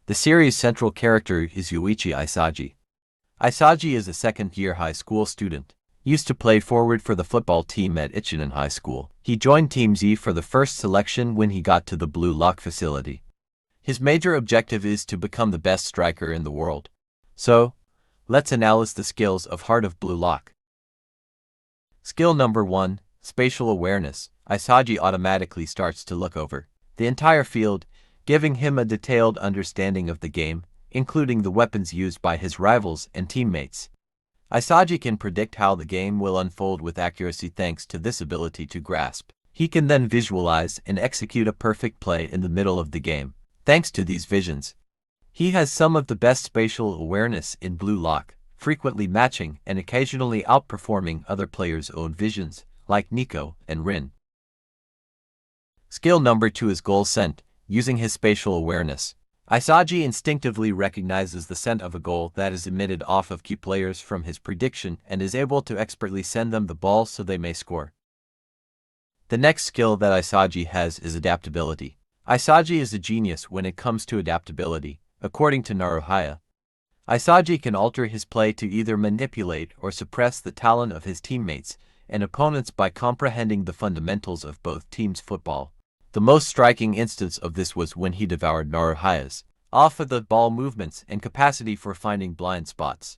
The series' central character is Yoichi Isagi. Isagi is a second-year high school student. Used to play forward for the football team at Ichinan High School. He joined Team Z for the first selection when he got to the Blue Lock facility. His major objective is to become the best striker in the world. So, let's analyze the skills of Heart of Blue Lock. Skill number 1, Spatial Awareness. Isagi automatically starts to look over the entire field, giving him a detailed understanding of the game, including the weapons used by his rivals and teammates. Isagi can predict how the game will unfold with accuracy thanks to this ability to grasp. He can then visualize and execute a perfect play in the middle of the game, thanks to these visions. He has some of the best spatial awareness in Blue Lock, frequently matching and occasionally outperforming other players' own visions, like Nico and Rin. Skill number 2 is Goal Scent. Using his spatial awareness, Isagi instinctively recognizes the scent of a goal that is emitted off of key players from his prediction and is able to expertly send them the ball so they may score. The next skill that Isagi has is Adaptability. Isagi is a genius when it comes to adaptability, according to Naruhaya. Isagi can alter his play to either manipulate or suppress the talent of his teammates and opponents by comprehending the fundamentals of both teams' football. The most striking instance of this was when he devoured Naruhaya's off-of-the-ball movements and capacity for finding blind spots.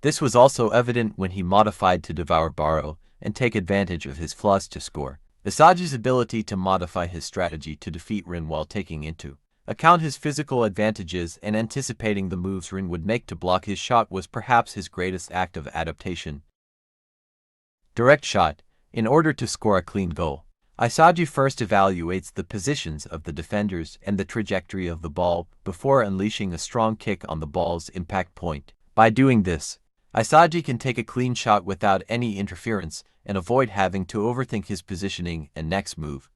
This was also evident when he modified to devour Baro and take advantage of his flaws to score. Isagi's ability to modify his strategy to defeat Rin while taking into account his physical advantages and anticipating the moves Rin would make to block his shot was perhaps his greatest act of adaptation. Direct shot. In order to score a clean goal, Isagi first evaluates the positions of the defenders and the trajectory of the ball before unleashing a strong kick on the ball's impact point. By doing this, Isagi can take a clean shot without any interference and avoid having to overthink his positioning and next move.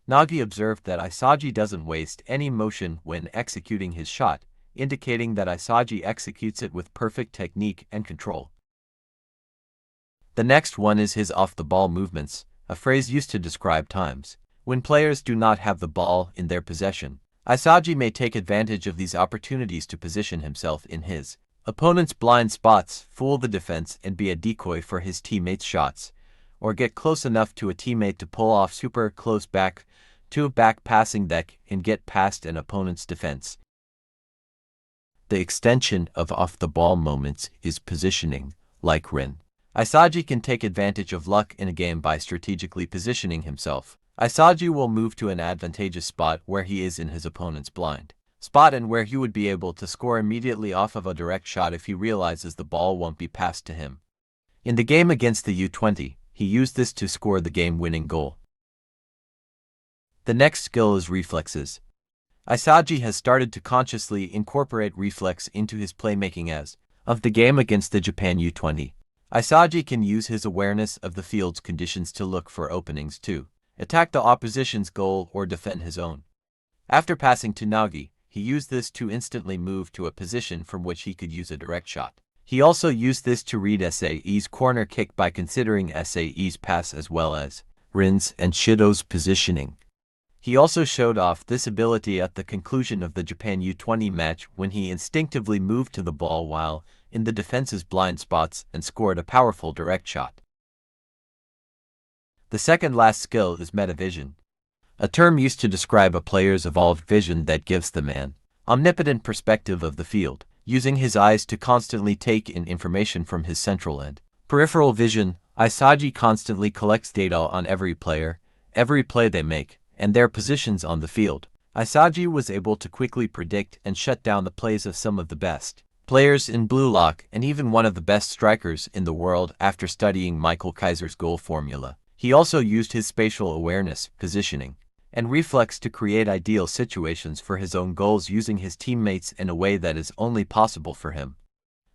Nagi observed that Isagi doesn't waste any motion when executing his shot, indicating that Isagi executes it with perfect technique and control. The next one is his off-the-ball movements, a phrase used to describe times when players do not have the ball in their possession. Isagi may take advantage of these opportunities to position himself in his opponent's blind spots, fool the defense and be a decoy for his teammates' shots, or get close enough to a teammate to pull off super close back passing deck and get past an opponent's defense. The extension of off-the-ball moments is positioning, like Rin. Isagi can take advantage of luck in a game by strategically positioning himself. Isagi will move to an advantageous spot where he is in his opponent's blind spot and where he would be able to score immediately off of a direct shot if he realizes the ball won't be passed to him. In the game against the U20, he used this to score the game-winning goal. The next skill is Reflexes. Isagi has started to consciously incorporate reflex into his playmaking as of the game against the Japan U20. Isagi can use his awareness of the field's conditions to look for openings to attack the opposition's goal or defend his own. After passing to Nagi, he used this to instantly move to a position from which he could use a direct shot. He also used this to read Sai's corner kick by considering Sai's pass as well as Rin's and Shido's positioning. He also showed off this ability at the conclusion of the Japan U20 match when he instinctively moved to the ball while in the defense's blind spots and scored a powerful direct shot. The second last skill is Metavision, a term used to describe a player's evolved vision that gives the man omnipotent perspective of the field, using his eyes to constantly take in information from his central and peripheral vision. Isagi constantly collects data on every player, every play they make, and their positions on the field. Isagi was able to quickly predict and shut down the plays of some of the best players in Blue Lock and even one of the best strikers in the world after studying Michael Kaiser's goal formula. He also used his spatial awareness, positioning, and reflex to create ideal situations for his own goals using his teammates in a way that is only possible for him.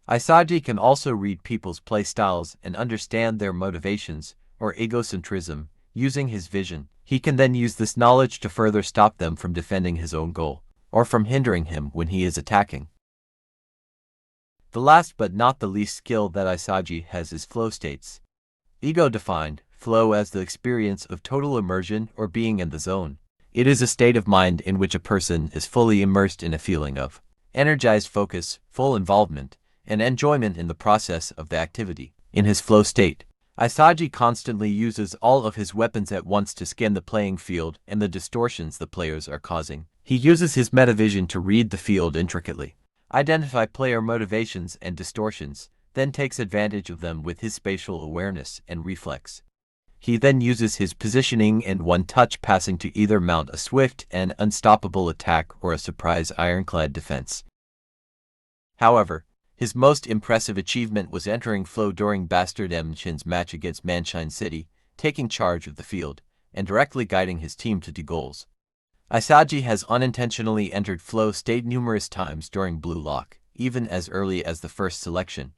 Isagi can also read people's play styles and understand their motivations, or egocentrism, using his vision. He can then use this knowledge to further stop them from defending his own goal, or from hindering him when he is attacking. The last but not the least skill that Isagi has is flow states. Ego-defined, flow as the experience of total immersion or being in the zone. It is a state of mind in which a person is fully immersed in a feeling of energized focus, full involvement, and enjoyment in the process of the activity. In his flow state, Isagi constantly uses all of his weapons at once to scan the playing field and the distortions the players are causing. He uses his Metavision to read the field intricately, identify player motivations and distortions, then takes advantage of them with his spatial awareness and reflex. He then uses his positioning and one-touch passing to either mount a swift and unstoppable attack or a surprise ironclad defense. However, his most impressive achievement was entering flow during Bastard M-Chin's match against Manshine City, taking charge of the field, and directly guiding his team to 2 goals. Isagi has unintentionally entered flow state numerous times during Blue Lock, even as early as the first selection,